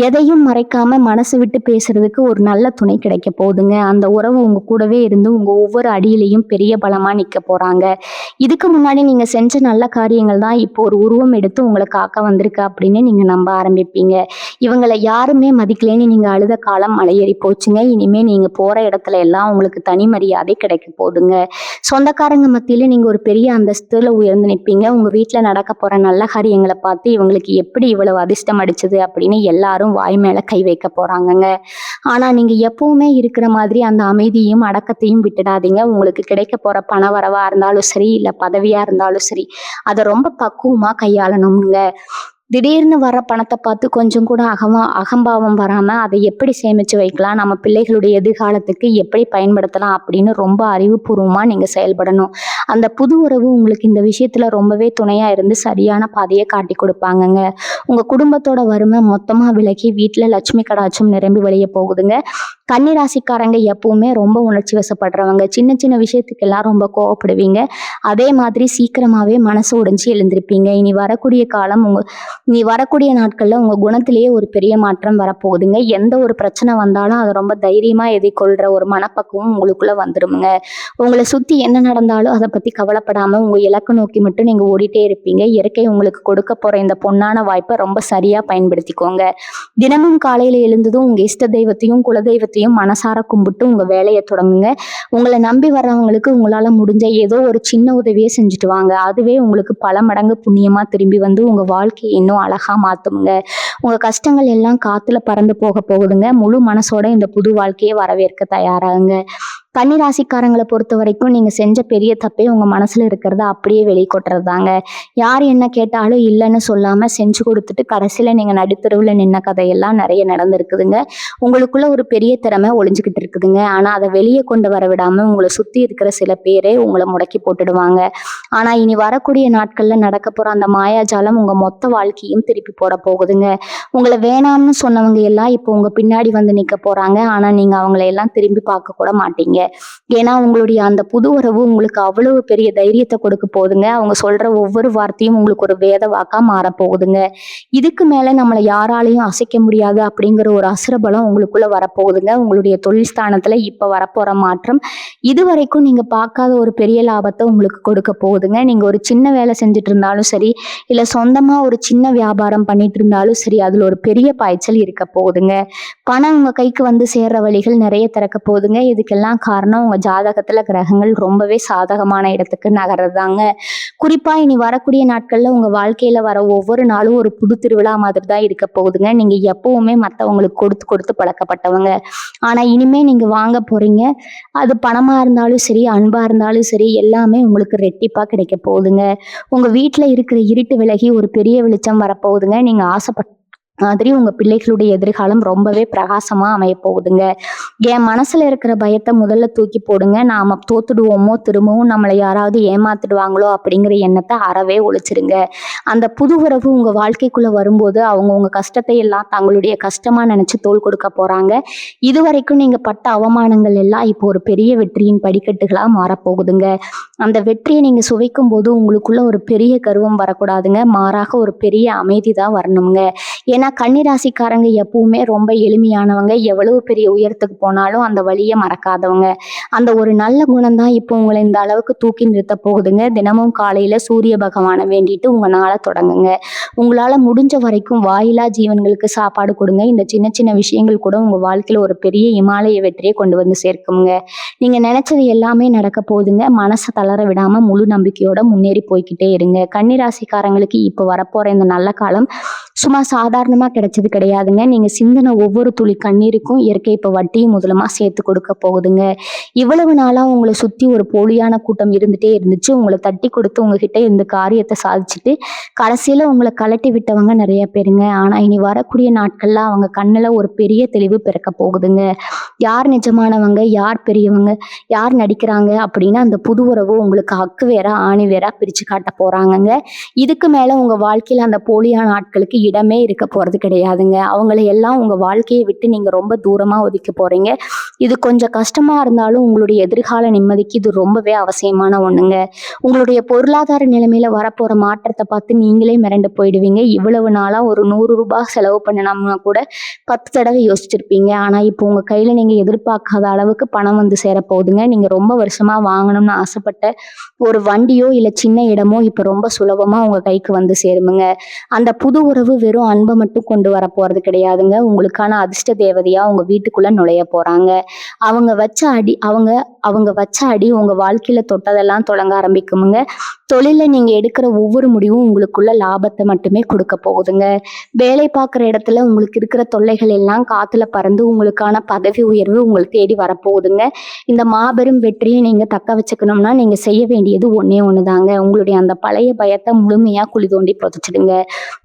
எதையும் மறைக்காம மனசு விட்டு பேசுறதுக்கு ஒரு நல்ல துணை கிடைக்க போகுதுங்க. அந்த உறவு உங்க கூடவே இருந்து உங்க ஒவ்வொரு அடியிலையும் பெரிய பலமா நிக்க போறாங்க. இதுக்கு முன்னாடி நீங்க செஞ்ச நல்ல காரியங்கள் தான் இப்போ ஒரு உருவம் எடுத்து உங்களை காக்க வந்திருக்கு அப்படின்னு நீங்க நம்ப ஆரம்பிப்பீங்க. இவங்களை யாருமே மதிக்கலைன்னு நீங்க அழுத காலம் மலையேறி போச்சுங்க. இனிமே நீங்க போற இடத்துல எல்லாம் உங்களுக்கு தனி மரியாதை கிடைக்க போகுதுங்க. சொந்தக்காரங்க மத்தியில நீங்க ஒரு பெரிய அந்தஸ்துல உயர்ந்து நிற்பீங்க. உங்க வீட்டுல நடக்க போற நல்ல காரியங்களை பார்த்து இவங்களுக்கு எப்படி இவ்வளவு அதிர்ஷ்டம் அடிச்சது அப்படின்னு எல்லாரும் வாய் மேல கை வைக்க போறாங்கங்க. ஆனா நீங்க எப்பவுமே இருக்கிற மாதிரி அந்த அமைதியும் அடக்கத்தையும் விட்டுடாதீங்க. உங்களுக்கு கிடைக்க போற பண வரவா இருந்தாலும் சரி, இல்ல பதவியா இருந்தாலும் சரி, அதை ரொம்ப பக்குவமா கையாளணும்ங்க. திடீர்னு வர பணத்தை பார்த்து கொஞ்சம் கூட அகம்பாவம் வராம அதை எப்படி சேமிச்சு வைக்கலாம், நம்ம பிள்ளைகளுடைய எதிர்காலத்துக்கு எப்படி பயன்படுத்தலாம் அப்படின்னு ரொம்ப அறிவுபூர்வமா நீங்க செயல்படணும். அந்த புது உறவு உங்களுக்கு இந்த விஷயத்துல ரொம்பவே துணையா இருந்து சரியான பாதையை காட்டி கொடுப்பாங்கங்க. உங்க குடும்பத்தோட வறுமை மொத்தமா விலகி வீட்டுல லட்சுமி கடாட்சம் நிரம்பி வெளியே போகுதுங்க. கன்னிராசிக்காரங்க எப்பவுமே ரொம்ப உணர்ச்சி வசப்படுறவங்க. சின்ன சின்ன விஷயத்துக்கெல்லாம் ரொம்ப கோவப்படுவீங்க. அதே மாதிரி சீக்கிரமாவே மனசு உடைஞ்சு எழுந்திருப்பீங்க. இனி வரக்கூடிய நாட்கள்ல உங்க குணத்திலேயே ஒரு பெரிய மாற்றம் வரப்போகுதுங்க. எந்த ஒரு பிரச்சனை வந்தாலும் அதை ரொம்ப தைரியமா எதிர்கொள்ற ஒரு மனப்பக்குவம் உங்களுக்குள்ள வந்துருமுங்க. உங்களை சுத்தி என்ன நடந்தாலும் அதை பத்தி கவலைப்படாம உங்க இலக்கு நோக்கி மட்டும் நீங்க ஓடிட்டே இருப்பீங்க. இயற்கை உங்களுக்கு கொடுக்க போற இந்த பொன்னான வாய்ப்பை ரொம்ப சரியா பயன்படுத்திக்கோங்க. தினமும் காலையில எழுந்ததும் உங்க இஷ்ட தெய்வத்தையும் குலதெய்வத்தையும் மனசார கும்பிட்டு உங்க வேலையை தொடங்குங்க. உங்களை நம்பி வர்றவங்களுக்கு உங்களால முடிஞ்ச ஏதோ ஒரு சின்ன உதவியை செஞ்சுட்டு வாங்க. அதுவே உங்களுக்கு பல மடங்கு புண்ணியமா திரும்பி வந்து உங்க வாழ்க்கையை இன்னும் அழகா மாத்துங்க. உங்க கஷ்டங்கள் எல்லாம் காத்துல பறந்து போக போகுதுங்க. முழு மனசோட இந்த புது வாழ்க்கையை வரவேற்க தயாராகுங்க. கன்னிராசிக்காரங்களை பொறுத்த வரைக்கும் நீங்க செஞ்ச பெரிய தப்பே உங்க மனசுல இருக்கிறத அப்படியே வெளிக்கொட்டுறது தாங்க. யார் என்ன கேட்டாலும் இல்லைன்னு சொல்லாம செஞ்சு கொடுத்துட்டு கடைசியில நீங்க நடுத்தருவுல நின்ன கதையெல்லாம் நிறைய நடந்திருக்குதுங்க. உங்களுக்குள்ள ஒரு பெரிய திறமை ஒளிஞ்சுக்கிட்டு இருக்குதுங்க. ஆனா அதை வெளியே கொண்டு வர விடாம உங்களை சுத்தி இருக்கிற சில பேரே உங்களை முடக்கி போட்டுடுவாங்க. ஆனா இனி வரக்கூடிய நாட்கள்ல நடக்க போற அந்த மாயாஜாலம் உங்க மொத்த வாழ்க்கையும் திருப்பி போட போகுதுங்க. உங்களை வேணாம்னு சொன்னவங்க எல்லாம் இப்போ உங்க பின்னாடி வந்து நிக்க போறாங்க. ஆனா நீங்க அவங்களை எல்லாம் திரும்பி பார்க்க கூட மாட்டீங்க. ஏன்னா உங்களுடைய அந்த புது உறவு உங்களுக்கு அவ்வளவு பெரிய தைரியத்தை கொடுக்க போகுதுங்க. அவங்க சொல்ற ஒவ்வொரு வார்த்தையும் உங்களுக்கு ஒரு வேத வாக்கா மாற போகுதுங்க. இதுக்கு மேல நம்மளை யாராலையும் அசைக்க முடியாது அப்படிங்கிற ஒரு அசுரபலம் உங்களுக்குள்ள வரப்போகுதுங்க. உங்களுடைய தொழில் ஸ்தானத்துல இப்ப வரப்போற மாற்றம் இதுவரைக்கும் நீங்க பார்க்காத ஒரு பெரிய லாபத்தை உங்களுக்கு கொடுக்க போகுதுங்க. நீங்க ஒரு சின்ன வேலை செஞ்சுட்டு இருந்தாலும் சரி, இல்ல சொந்தமா ஒரு சின்ன வியாபாரம் பண்ணிட்டு இருந்தாலும் சரி, அதுல ஒரு பெரிய பாய்ச்சல் இருக்க போகுதுங்க. பணம் உங்க கைக்கு வந்து சேர்ற வழிகள் நிறைய திறக்க போகுதுங்க. இதுக்கெல்லாம் காரணம் உங்க ஜாதகத்துல கிரகங்கள் ரொம்பவே சாதகமான இடத்துக்கு நகர்றதாங்க. குறிப்பா இனி வரக்கூடிய நாட்கள்ல உங்க வாழ்க்கையில வர ஒவ்வொரு நாளும் ஒரு புது திருவிழா மாதிரி தான் இருக்க போகுதுங்க. நீங்க எப்பவுமே மத்தவங்களுக்கு கொடுத்து கொடுத்து பழக்கப்பட்டவங்க. ஆனா இனிமே நீங்க வாங்க போறீங்க. அது பணமா இருந்தாலும் சரி, அன்பா இருந்தாலும் சரி, எல்லாமே உங்களுக்கு ரெட்டிப்பா கிடைக்க போகுதுங்க. உங்க வீட்டுல இருக்கிற இருட்டு விலகி ஒரு பெரிய வெளிச்சம் வரப்போகுதுங்க. நீங்க ஆசைப்பட்ட மாதிரி உங்க பிள்ளைகளுடைய எதிர்காலம் ரொம்பவே பிரகாசமா அமைய போகுதுங்க. என் மனசுல இருக்கிற பயத்தை முதல்ல தூக்கி போடுங்க. நாம தோத்துடுவோமோ, திரும்பவும் நம்மளை யாராவது ஏமாத்திடுவாங்களோ அப்படிங்கிற எண்ணத்தை அறவே ஒழிச்சிருங்க. அந்த புது உறவு உங்க வாழ்க்கைக்குள்ள வரும்போது அவங்க உங்க கஷ்டத்தை எல்லாம் தங்களுடைய கஷ்டமா நினைச்சு தோள் கொடுக்க போறாங்க. இதுவரைக்கும் நீங்க பட்ட அவமானங்கள் எல்லாம் இப்போ ஒரு பெரிய வெற்றியின் படிக்கட்டுகளா மாறப்போகுதுங்க. அந்த வெற்றியை நீங்க சுவைக்கும் போது உங்களுக்குள்ள ஒரு பெரிய கர்வம் வரக்கூடாதுங்க. மாறாக ஒரு பெரிய அமைதி தான் வரணுங்க. ஏன்னா கன்னிராசிக்காரங்க எப்பவுமே ரொம்ப எளிமையானவங்க. எவ்வளவு பெரிய உயரத்துக்கு போனாலும் அந்த வழியை மறக்காதவங்க. அந்த ஒரு நல்ல குணம் தான் இப்போ உங்களை இந்த அளவுக்கு தூக்கி நிறுத்த போகுதுங்க. தினமும் காலையில சூரிய பகவானை வேண்டிட்டு உங்க நாளை தொடங்குங்க. உங்களால முடிஞ்ச வரைக்கும் வாயிலா ஜீவன்களுக்கு சாப்பாடு கொடுங்க. இந்த சின்ன சின்ன விஷயங்கள் கூட உங்க வாழ்க்கையில ஒரு பெரிய இமாலய வெற்றியை கொண்டு வந்து சேர்க்குங்க. நீங்க நினைச்சது எல்லாமே நடக்க போகுதுங்க. மனசை தளர விடாம முழு நம்பிக்கையோட முன்னேறி போய்கிட்டே இருங்க. கன்னிராசிக்காரங்களுக்கு இப்ப வரப்போற இந்த நல்ல காலம் சும்மா சாதாரணமா கிடைச்சது கிடையாதுங்க. நீங்க சிந்தின ஒவ்வொரு துளி கண்ணீருக்கும் இயற்கை இப்ப வட்டியும் முதலுமா சேர்த்து கொடுக்க போகுதுங்க. இவ்வளவு நாளா உங்கள சுத்தி ஒரு போலியான கூட்டம் இருந்துட்டே இருந்துச்சு. உங்கள தட்டி கொடுத்து உங்ககிட்ட இந்த காரியத்த சாதிச்சுட்டு, கடைசியில உங்கள கழட்டி விட்டவங்க நெறைய பேருங்க. ஆனா இனி வரக்கூடிய நாட்கள்ல அவங்க கண்ணுல ஒரு பெரிய தெளிவு பிறக்க போகுதுங்க. யார் நிஜமானவங்க, யார் பெரியவங்க, யார் நடிக்கிறாங்க அப்படின்னு அந்த புது உறவு உங்களுக்கு அக்கு வேரா, ஆணி வேரா பிரிச்சு காட்ட போறாங்கங்க. இதுக்கு மேல உங்க வாழ்க்கையில அந்த போலியான ஆட்களுக்கு இடமே இருக்க போறது கிடையாதுங்க. அவங்கள எல்லாம் உங்க வாழ்க்கைய விட்டு நீங்க ரொம்ப தூரமா ஒதுக்க போறீங்க. இது கொஞ்சம் கஷ்டமா இருந்தாலும் உங்களுடைய எதிர்கால நிம்மதிக்கு இது ரொம்பவே அவசியமான ஒண்ணுங்க. உங்களுடைய பொருளாதார நிலைமையில வரப்போற மாற்றத்த பார்த்து நீங்களே மிரண்டு போயிடுவீங்க. இவ்வளவு நாளா ஒரு ₹100 செலவு பண்ணணும்னா கூட 10 தடவை யோசிச்சிருப்பீங்க. ஆனா இப்போ உங்க கையில நீங்க எதிர்பார்க்காத அளவுக்கு பணம் வந்து சேரப்போகுதுங்க. நீங்க ரொம்ப வருஷமா வாங்கணும்னு ஆசைப்பட்ட ஒரு வண்டியோ இல்ல சின்ன இடமோ இப்ப ரொம்ப சுலபமா உங்க கைக்கு வந்து சேருமுங்க. அந்த புது உறவு வெறும் அன்பை மட்டும் கொண்டு வர போறது கிடையாதுங்க. உங்களுக்கான அதிர்ஷ்ட தேவதையா உங்க வீட்டுக்குள்ள நுழைய போறாங்க. அவங்க வச்ச அடி அவங்க அவங்க வச்ச அடி உங்க வாழ்க்கையில தொட்டதெல்லாம் தொடங்க ஆரம்பிக்குமுங்க. தொழில்ல நீங்க எடுக்கிற ஒவ்வொரு முடிவும் உங்களுக்குள்ள லாபத்தை மட்டுமே கொடுக்க போகுதுங்க. வேலை பார்க்குற இடத்துல உங்களுக்கு இருக்கிற தொல்லைகள் எல்லாம் காத்துல பறந்து உங்களுக்கான பதவி உயர்வு உங்களை தேடி வரப்போகுதுங்க. இந்த மாபெரும் வெற்றியை நீங்க தக்க வச்சுக்கணும்னா நீங்க செய்ய வேண்டியது ஒண்ணே ஒண்ணுதாங்க. உங்களுடைய அந்த பழைய பயத்தை முழுமையா குழி தோண்டி புதைச்சிடுங்க.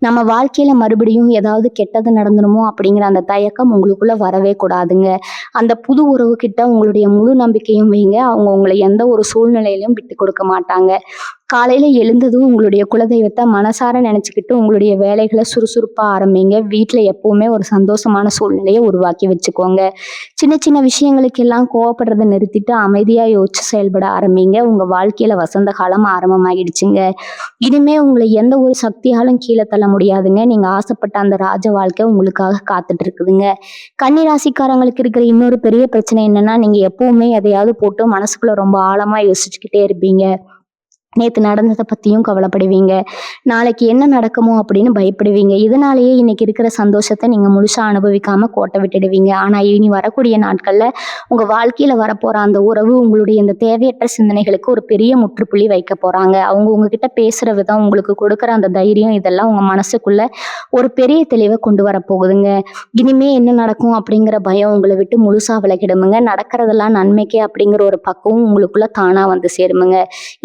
நம்ம வாழ்க்கையில மறுபடியும் ஏதாவது கெட்டது நடந்துருமோ அப்படிங்கிற அந்த தயக்கம் உங்களுக்குள்ள வரவே கூடாதுங்க. அந்த புது உறவு கிட்ட உங்களுடைய முழு நம்பிக்கையும் வைங்க. அவங்க உங்களை எந்த ஒரு சூழ்நிலையிலும் விட்டு கொடுக்க மாட்டாங்க. காலையில எழுந்ததும் உங்களுடைய குலதெய்வத்தை மனசார நினைச்சுக்கிட்டு உங்களுடைய வேலைகளை சுறுசுறுப்பா ஆரம்பிங்க. வீட்டுல எப்பவுமே ஒரு சந்தோஷமான சூழ்நிலையை உருவாக்கி வச்சுக்கோங்க. சின்ன சின்ன விஷயங்களுக்கு எல்லாம் கோவப்படுறதை நிறுத்திட்டு அமைதியா யோசிச்சு செயல்பட ஆரம்பிங்க. உங்க வாழ்க்கையில வசந்த காலம் ஆரம்பமாகிடுச்சுங்க. இனிமே உங்களை எந்த ஒரு சக்தியாலும் கீழே தள்ள முடியாதுங்க. நீங்க ஆசைப்பட்ட அந்த ராஜ வாழ்க்கை உங்களுக்காக காத்துட்டு இருக்குதுங்க. கன்னி ராசிக்காரங்களுக்கு இருக்கிற இன்னொரு பெரிய பிரச்சனை என்னன்னா, நீங்க எப்பவுமே எதையாவது போட்டு மனசுக்குள்ள ரொம்ப ஆழமா யோசிச்சுக்கிட்டே இருப்பீங்க. நேத்து நடந்ததை பத்தியும் கவலைப்படுவீங்க. நாளைக்கு என்ன நடக்குமோ அப்படின்னு பயப்படுவீங்க. இதனாலேயே இன்னைக்கு இருக்கிற சந்தோஷத்தை நீங்க முழுசா அனுபவிக்காம கோட்டை விட்டுடுவீங்க. ஆனா இனி வரக்கூடிய நாட்கள்ல உங்க வாழ்க்கையில வரப்போற அந்த உறவு உங்களுடைய இந்த தேவையற்ற சிந்தனைகளுக்கு ஒரு பெரிய முற்றுப்புள்ளி வைக்க போறாங்க. அவங்க உங்ககிட்ட பேசுற விதம், உங்களுக்கு கொடுக்குற அந்த தைரியம், இதெல்லாம் உங்க மனசுக்குள்ள ஒரு பெரிய தெளிவை கொண்டு வர போகுதுங்க. இனிமே என்ன நடக்கும் அப்படிங்கிற பயம் உங்களை விட்டு முழுசா விலகிடுமுங்க. நடக்கிறதெல்லாம் நன்மைக்கே அப்படிங்கிற ஒரு பக்குவம் உங்களுக்குள்ள தானா வந்து சேருமுங்க.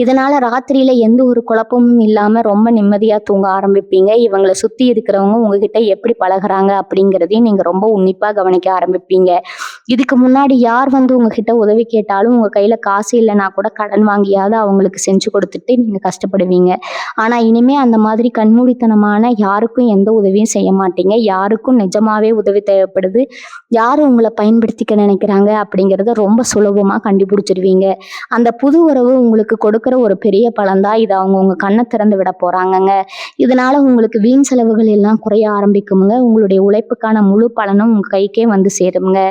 இதனால ராத்திரியில எந்த ஒரு குழப்பமும் இல்லாம ரொம்ப நிம்மதியா தூங்க ஆரம்பிப்பீங்க. இவங்களை சுத்தி இருக்கிறவங்க உங்ககிட்ட எப்படி பழகுறாங்க அப்படிங்கிறதையும் நீங்க ரொம்ப உன்னிப்பா கவனிக்க ஆரம்பிப்பீங்க. இதுக்கு முன்னாடி யார் வந்து உங்ககிட்ட உதவி கேட்டாலும் உங்க கையில காசு இல்லைன்னா கூட கடன் வாங்கியாவது அவங்களுக்கு செஞ்சு கொடுத்துட்டு நீங்க கஷ்டப்படுவீங்க. ஆனா இனிமே அந்த மாதிரி கண்மூடித்தனமான யாருக்கும் எந்த உதவியும் செய்ய மாட்டீங்க. யாருக்கும் நிஜமாவே உதவி தேவைப்படுது, யாரு உங்களை பயன்படுத்திக்க நினைக்கிறாங்க அப்படிங்கிறத ரொம்ப சுலபமா கண்டுபிடிச்சிருவீங்க. அந்த புது உறவு உங்களுக்கு கொடுக்குற ஒரு பெரிய பலன்தான். இதை அவங்க உங்க கண்ணை திறந்து விட போறாங்கங்க. இதனால உங்களுக்கு வீண் செலவுகள் எல்லாம் குறைய ஆரம்பிக்குமுங்க. உங்களுடைய உழைப்புக்கான முழு பலனும் உங்க கைக்கே வந்து சேருங்க.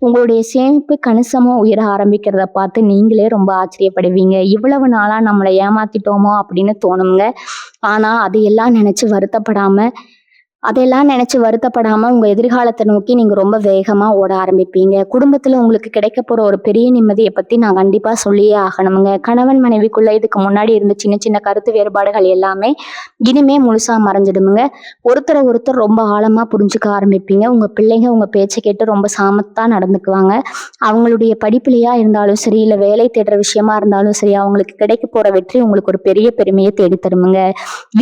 உங்களுடைய சேமிப்பு கணிசமா உயர ஆரம்பிக்கிறத பார்த்து நீங்களே ரொம்ப ஆச்சரியப்படுவீங்க. இவ்வளவு நாளா நம்மளை ஏமாத்திட்டோமோ அப்படின்னு தோணுங்க. ஆனா அதெல்லாம் நினைச்சு வருத்தப்படாம உங்க எதிர்காலத்தை நோக்கி நீங்க ரொம்ப வேகமா ஓட ஆரம்பிப்பீங்க. குடும்பத்துல உங்களுக்கு கிடைக்க போற ஒரு பெரிய நிம்மதியை பத்தி நான் கண்டிப்பா சொல்லியே ஆகணுமுங்க. கணவன் மனைவிக்குள்ள இதுக்கு முன்னாடி இருந்த சின்ன சின்ன கருத்து வேறுபாடுகள் எல்லாமே இனிமே முழுசா மறைஞ்சிடுமுங்க. ஒருத்தரை ஒருத்தர் ரொம்ப ஆழமா புரிஞ்சுக்க ஆரம்பிப்பீங்க. உங்க பிள்ளைங்க உங்க பேச்சை கேட்டு ரொம்ப சாமத்தா நடந்துக்குவாங்க. அவங்களுடைய படிப்புலையா இருந்தாலும் சரி, இல்ல வேலை தேடுற விஷயமா இருந்தாலும் சரி, அவங்களுக்கு கிடைக்க போற வெற்றி உங்களுக்கு ஒரு பெரிய பெருமையை தேடி தருமுங்க.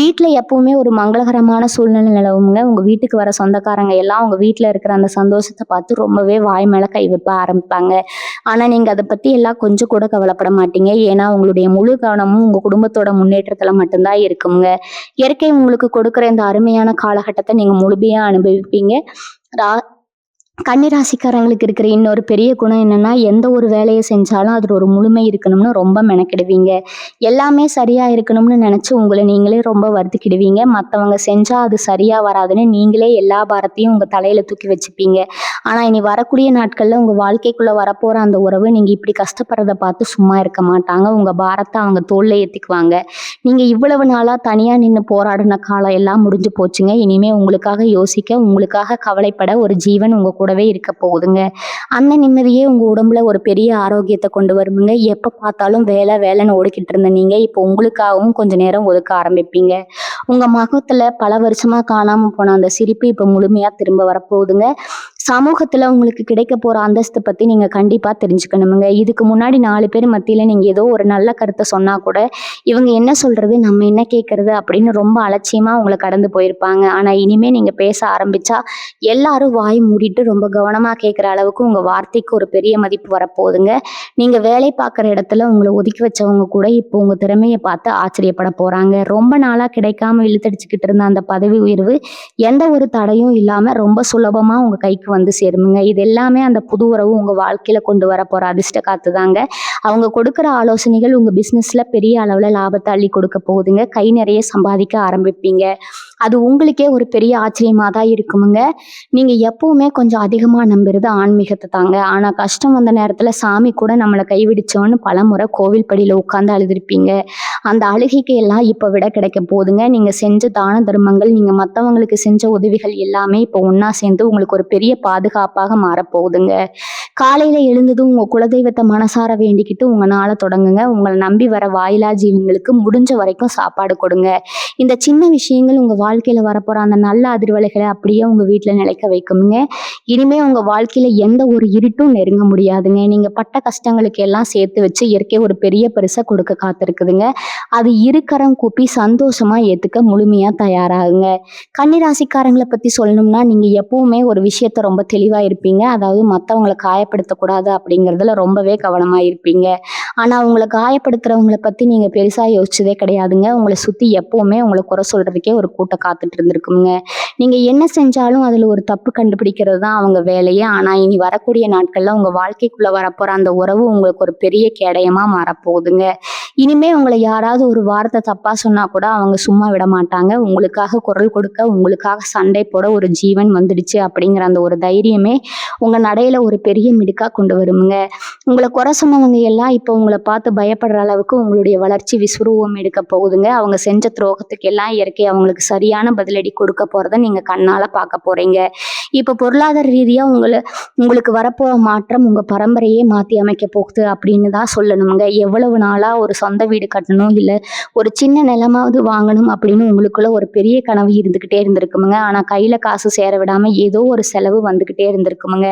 வீட்டுல எப்பவுமே ஒரு மங்களகரமான சூழ்நிலை நிலவுங்க. உங்க வீட்டுக்கு வர சொந்தக்காரங்க எல்லாம் உங்க வீட்டுல இருக்கிற அந்த சந்தோஷத்தை பார்த்து ரொம்பவே வாய் மேல கை வைப்ப ஆரம்பிப்பாங்க. ஆனா நீங்க அதை பத்தி எல்லாம் கொஞ்சம் கூட கவலைப்பட மாட்டீங்க. ஏன்னா உங்களுடைய முழு கவனமும் உங்க குடும்பத்தோட முன்னேற்றத்துல மட்டும்தான் இருக்குங்க. இயற்கை உங்களுக்கு கொடுக்குற இந்த அருமையான காலகட்டத்தை நீங்க முழுமையா அனுபவிப்பீங்க. கன்னிராசிக்காரங்களுக்கு இருக்கிற இன்னொரு பெரிய குணம் என்னன்னா, எந்த ஒரு வேலையை செஞ்சாலும் அதுல ஒரு முழுமை இருக்கணும்னு ரொம்ப மெனக்கிடுவீங்க. எல்லாமே சரியா இருக்கணும்னு நினைச்சு உங்களை நீங்களே ரொம்ப வருத்திக்கிடுவீங்க. மற்றவங்க செஞ்சா அது சரியா வராதுன்னு நீங்களே எல்லா பாரத்தையும் உங்க தலையில தூக்கி வச்சுப்பீங்க. ஆனா இனி வரக்கூடிய நாட்கள்ல உங்க வாழ்க்கைக்குள்ள வரப்போற அந்த உறவு நீங்க இப்படி கஷ்டப்படுறத பார்த்து சும்மா இருக்க மாட்டாங்க. உங்க பாரத்தை அவங்க தோல்ல ஏத்திக்குவாங்க. நீங்க இவ்வளவு நாளா தனியா நின்று போராடின காலம் எல்லாம் முடிஞ்சு போச்சுங்க. இனிமே உங்களுக்காக யோசிக்க, உங்களுக்காக கவலைப்பட ஒரு ஜீவன் உங்க கூடவே இருக்க போகுதுங்க. அந்த நிம்மதியே உங்க உடம்புல ஒரு பெரிய ஆரோக்கியத்தை கொண்டு வருமுங்க. எப்ப பார்த்தாலும் வேலை வேலைன்னு ஓடிக்கிட்டு இருந்த நீங்க இப்போ உங்களுக்காகவும் கொஞ்ச நேரம் ஒதுக்க ஆரம்பிப்பீங்க. உங்க முகத்துல பல வருஷமா காணாம போன அந்த சிரிப்பு இப்ப முழுமையா திரும்ப வரப்போகுதுங்க. சமூகத்துல உங்களுக்கு கிடைக்க போற அந்தஸ்து பத்தி நீங்க கண்டிப்பா தெரிஞ்சுக்கணுமுங்க. இதுக்கு முன்னாடி 4 பேர் மத்தியில நீங்க ஏதோ ஒரு நல்ல கருத்தை சொன்னா கூட, இவங்க என்ன சொல்றது? நம்ம என்ன கேட்கறது? அப்படின்னு ரொம்ப அலட்சியமா உங்கள கடந்து போயிருப்பாங்க. ஆனா இனிமே நீங்க பேச ஆரம்பிச்சா, எல்லாரும் வாய் மூடிட்டு ரொம்ப கவனமா கேட்கிற அளவுக்கு உங்க வார்த்தைக்கு ஒரு பெரிய மதிப்பு வரப்போகுதுங்க. நீங்க வேலை பார்க்குற இடத்துல உங்கள ஒதுக்கி வச்சவங்க கூட இப்போ உங்க திறமைய பார்த்து ஆச்சரியப்பட போறாங்க. ரொம்ப நாளா கிடைக்காம இழுத்தடிச்சுக்கிட்டு இருந்த அந்த பதவி உயர்வு எந்த ஒரு தடையும் இல்லாம ரொம்ப சுலபமா உங்க கைக்கு வந்து சேருமுங்க. இது எல்லாமே அந்த புது உறவு உங்க வாழ்க்கையில கொண்டு வரப்போற அதிர்ஷ்ட காத்து தாங்க. அவங்க கொடுக்குற ஆலோசனைகள் உங்க பிசினஸ்ல பெரிய அளவுல லாபத்தை அள்ளி கொடுக்க போகுதுங்க. கை நிறைய சம்பாதிக்க ஆரம்பிப்பீங்க. அது உங்களுக்கே ஒரு பெரிய ஆச்சரியமா தான் இருக்குமுங்க. நீங்க எப்பவுமே கொஞ்சம் அதிகமா நம்புறது ஆன்மீகத்தை தாங்க. ஆனா கஷ்டம் வந்த நேரத்துல சாமி கூட நம்மளை கைவிடிச்சோன்னு பலமுறை கோவில் படியில உட்கார்ந்து அழுதுருப்பீங்க. அந்த அழுகைக்கு எல்லாம் இப்ப விட கிடைக்க போகுதுங்க. நீங்க செஞ்ச தான தர்மங்கள், நீங்க மத்தவங்களுக்கு செஞ்ச உதவிகள் எல்லாமே இப்போ ஒண்ணா சேர்ந்து உங்களுக்கு ஒரு பெரிய பாதுகாப்பாக மாறப்போகுதுங்க. காலையில எழுந்ததும் உங்க குலதெய்வத்தை மனசார வேண்டிக்கிட்டு உங்க நாளை தொடங்குங்க. உங்களை நம்பி வர வாயிலா ஜீவங்களுக்கு முடிஞ்ச வரைக்கும் சாப்பாடு கொடுங்க. இந்த சின்ன விஷயங்கள் உங்க வாழ்க்கையில வரப்போற அந்த நல்ல அதிர்வலைகளை அப்படியே உங்க வீட்டுல நிலைக்க வைக்குங்க. இனிமே உங்க வாழ்க்கையில எந்த ஒரு இருட்டும் நெருங்க முடியாதுங்க. நீங்க பட்ட கஷ்டங்களுக்கு எல்லாம் சேர்த்து வச்சு இயற்கை ஒரு பெரிய பரிசை கொடுக்க காத்திருக்குதுங்க. அது இருக்கரம் கூப்பி சந்தோஷமா ஏத்துக்க முழுமையா தயாராகுங்க. கன்னிராசிக்காரங்களை பத்தி சொல்லணும்னா, நீங்க எப்பவுமே ஒரு விஷயத்த ரொம்ப தெளிவா இருப்பீங்க. அதாவது மத்தவங்களை காயப்படுத்தக்கூடாது அப்படிங்கிறதுல ரொம்பவே கவனமா இருப்பீங்க. ஆனா உங்களை காயப்படுத்துறவங்களை பத்தி நீங்க பெருசா யோசிச்சதே கிடையாதுங்க. உங்களை சுத்தி எப்பவுமே உங்களை குறை சொல்றதுக்கே ஒரு கூட்டம் காத்துட்டு இருந்திருக்குங்க. நீங்க என்ன செஞ்சாலும் அதுல ஒரு தப்பு கண்டுபிடிக்கிறது தான் அவங்க வேலையே. ஆனா இனி வரக்கூடிய நாட்கள்ல உங்க வாழ்க்கைக்குள்ள வரப்போற அந்த உறவு உங்களுக்கு ஒரு பெரிய கேடயமா மாறப்போகுதுங்க. இனிமே உங்களை யாராவது ஒரு வார்த்தை தப்பா சொன்னா கூட அவங்க சும்மா விட மாட்டாங்க. உங்களுக்காக குரல் கொடுக்க, உங்களுக்காக சண்டை போட ஒரு ஜீவன் வந்துடுச்சு அப்படிங்கிற அந்த ஒரு தைரியமே உங்க நடையில ஒரு பெரிய மிடுக்கா கொண்டு வருமுங்க. உங்களை குறை சொன்னவங்க எல்லாம் இப்போ உங்களை பார்த்து பயப்படுற அளவுக்கு உங்களுடைய வளர்ச்சி விஸ்வரூபம் எடுக்க போகுதுங்க. அவங்க செஞ்ச துரோகத்துக்கு எல்லாம் இயற்கை அவங்களுக்கு சரியான பதிலடி கொடுக்க போறதை நீங்க கண்ணால பார்க்க போறீங்க. இப்போ பொருளாதார ரீதியா உங்களுக்கு வரப்போற மாற்றம் உங்க பரம்பரையே மாத்தி அமைக்க போகுது அப்படின்னு தான் சொல்லணுங்க. எவ்வளவு நாளா ஒரு சொந்த வீடு கட்டணும், இல்ல ஒரு சின்ன நிலமாவது வாங்கணும் அப்படின்னு உங்களுக்குள்ள ஒரு பெரிய கனவு இருந்துகிட்டே இருந்திருக்குமுங்க. ஆனா கையில காசு சேர விடாம ஏதோ ஒரு செலவு வந்துகிட்டே இருந்திருக்குமுங்க.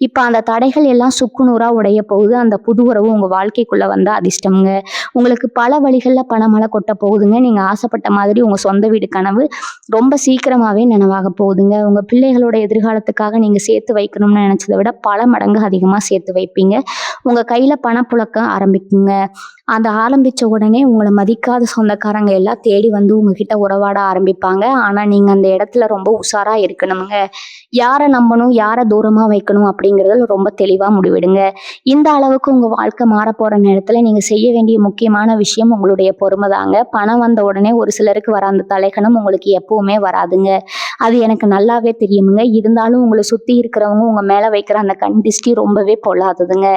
இப்ப அந்த தடைகள் எல்லாம் சுக்குநூறா உடைய போகுது. அந்த புது உறவு உங்க வாழ்க்கைக்குள்ள வந்தா அதிர்ஷ்டம்ங்க. உங்களுக்கு பல வழிகள்ல பணமழை கொட்ட போகுதுங்க. நீங்க ஆசைப்பட்ட மாதிரி உங்க சொந்த வீடு கனவு ரொம்ப சீக்கிரமாவே நினைவாக போகுதுங்க. உங்க பிள்ளைகளோட எதிர்காலத்துக்காக நீங்க சேர்த்து வைக்கணும்னு நினைச்சதை விட பல மடங்கு அதிகமா சேர்த்து வைப்பீங்க. உங்க கையில பணப்புழக்கம் ஆரம்பிக்குங்க. அந்த ஆரம்பிச்ச உடனே உங்களை மதிக்காத சொந்தக்காரங்க எல்லாம் தேடி வந்து உங்ககிட்ட உறவாட ஆரம்பிப்பாங்க. ஆனா நீங்க அந்த இடத்துல ரொம்ப உஷாரா இருக்கணுங்க. யாரை நம்பணும், யாரை தூரமா வைக்கணும் அப்படிங்கறதுல ரொம்ப தெளிவா முடிவெடுங்க. இந்த அளவுக்கு உங்க வாழ்க்கை மாற போற நேரத்துல நீங்க செய்ய வேண்டிய முக்கியமான விஷயம் உங்களுடைய பொறுமை தாங்க. பணம் வந்த உடனே ஒரு சிலருக்கு வர அந்த தலைக்கணம் உங்களுக்கு எப்பவுமே வராதுங்க. அது எனக்கு நல்லாவே தெரியுமுங்க. இருந்தாலும் உங்களை சுத்தி இருக்கிறவங்க உங்க மேல வைக்கிற அந்த கண் திருஷ்டி ரொம்பவே பொல்லாததுங்க.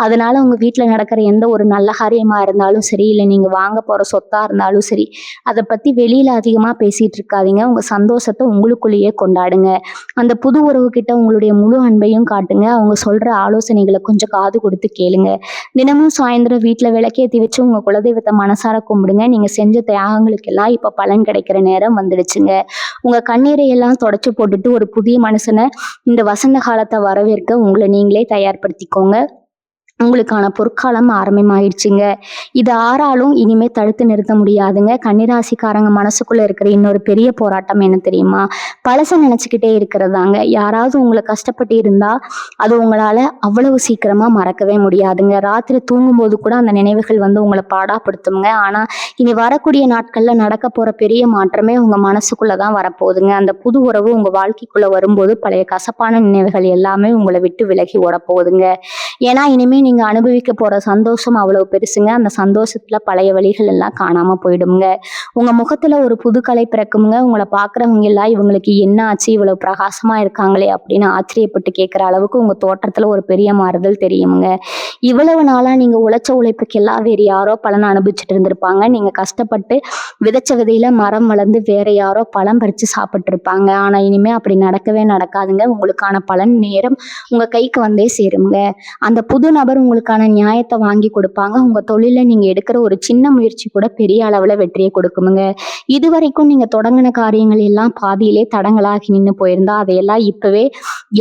அதனால உங்க வீட்டுல நடக்கிற எந்த ஒரு நல்ல காரியமா இருந்தாலும் சரி, இல்லை நீங்க வாங்க போற சொத்தா இருந்தாலும் சரி, அதை பத்தி வெளியில அதிகமா பேசிட்டு இருக்காதீங்க. உங்க சந்தோஷத்தை உங்களுக்குள்ளேயே கொண்டாடுங்க. அந்த புது உறவு கிட்ட உங்களுடைய முழு அன்பையும் காட்டுங்க. அவங்க சொல்ற ஆலோசனைகளை கொஞ்சம் காது கொடுத்து கேளுங்க. தினமும் சாயந்தரம் வீட்டுல விளக்கேத்தி வச்சு உங்க குலதெய்வத்தை மனசார கும்பிடுங்க. நீங்க செஞ்ச தியாகங்களுக்கெல்லாம் இப்ப பலன் கிடைக்கிற நேரம் வந்துடுச்சுங்க. உங்க கண்ணீரை எல்லாம் தொடச்சு போட்டுட்டு ஒரு புதிய மனுஷனை இந்த வசந்த காலத்தை வரவேற்க உங்களை நீங்களே தயார்படுத்திக்கோங்க. உங்களுக்கான பொற்காலம் ஆரம்பமாயிடுச்சுங்க. இது ஆறாலும் இனிமே தடுத்து நிறுத்த முடியாதுங்க. கன்னிராசிக்காரங்க மனசுக்குள்ள இருக்கிற இன்னொரு பெரிய போராட்டம் என்ன தெரியுமா? பழச நினைச்சுக்கிட்டே இருக்கிறதாங்க. யாராவது உங்களை கஷ்டப்பட்டு இருந்தா அது உங்களால அவ்வளவு சீக்கிரமா மறக்கவே முடியாதுங்க. ராத்திரி தூங்கும்போது கூட அந்த நினைவுகள் வந்து உங்களை பாடாப்படுத்துங்க. ஆனா இனி வரக்கூடிய நாட்கள்ல நடக்க போற பெரிய மாற்றமே உங்க மனசுக்குள்ளதான் வரப்போகுதுங்க. அந்த புது உறவு உங்க வாழ்க்கைக்குள்ள வரும்போது பழைய கசப்பான நினைவுகள் எல்லாமே உங்களை விட்டு விலகி ஓட போகுதுங்க. ஏன்னா இனிமே நீங்க அனுபவிக்க போற சந்தோஷம் அவ்வளவு பெருசுங்க. அந்த சந்தோஷத்துல பழைய வழிகள் எல்லாம் காணாம போயிடுங்க. உங்க முகத்துல ஒரு புது கலை பிறக்குங்க. உங்களை பாக்குறவங்க எல்லாம் இவங்களுக்கு என்ன ஆச்சு, இவ்வளவு பிரகாசமா இருக்காங்களே அப்படின்னு ஆச்சரியப்பட்டு கேட்கிற அளவுக்கு உங்க தோற்றத்துல ஒரு பெரிய மாறுதல் தெரியுங்க. இவ்வளவு நாளா நீங்க உழைச்ச உழைப்புக்கு எல்லாம் வேறு யாரோ பலன் அனுபவிச்சுட்டு இருந்திருப்பாங்க. நீங்க கஷ்டப்பட்டு விதைச்ச விதையில மரம் வளர்ந்து வேற யாரோ பழம் பறிச்சு சாப்பிட்டுருப்பாங்க. ஆனா இனிமே அப்படி நடக்கவே நடக்காதுங்க. உங்களுக்கான பலன் நேரம் உங்க கைக்கு வந்தே சேருங்க. அந்த புது நபர் உங்களுக்கான நியாயத்தை வாங்கி கொடுப்பாங்க. உங்க தொழில நீங்க எடுக்கிற ஒரு சின்ன முயற்சி கூட பெரிய அளவுல வெற்றியை கொடுக்குமுங்க. இதுவரைக்கும் நீங்க தொடங்கின காரியங்கள் எல்லாம் பாதியிலே தடங்களாகி நின்று போயிருந்தா அதையெல்லாம் இப்பவே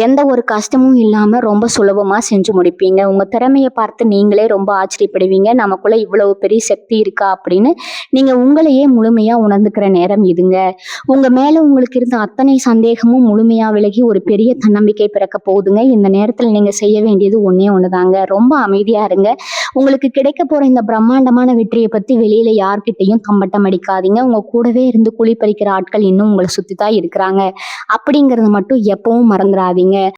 எந்த ஒரு கஷ்டமும் இல்லாம ரொம்ப சுலபமா செஞ்சு முடிப்பீங்க. உங்க திறமையை பார்த்து நீங்களே ரொம்ப ஆச்சரியப்படுவீங்க. நமக்குள்ள இவ்வளவு பெரிய சக்தி இருக்கா அப்படின்னு நீங்க உங்களையே முழுமையா உணர்ந்துக்கிற நேரம் இதுங்க. உங்க மேல உங்களுக்கு இருந்த அத்தனை சந்தேகமும் முழுமையா விலகி ஒரு பெரிய தன்னம்பிக்கை பிறக்க போகுதுங்க. இந்த நேரத்துல நீங்க செய்ய வேண்டியது ஒண்ணே ஒண்ணுதாங்க. ரொம்ப அமைதியா இருங்க. உங்களுக்கு கிடைக்க போற இந்த பிரம்மாண்டமான வெற்றியை பத்தி வெளியில யார்கிட்டையும் தம்பட்டம் அடிக்காதீங்க. உங்க கூடவே இருந்து குழி பறிக்கிற ஆட்கள் இன்னும் உங்களை சுத்தி தான் இருக்கிறாங்க அப்படிங்கறது மட்டும் எப்பவும் மறந்துடாதீங்க.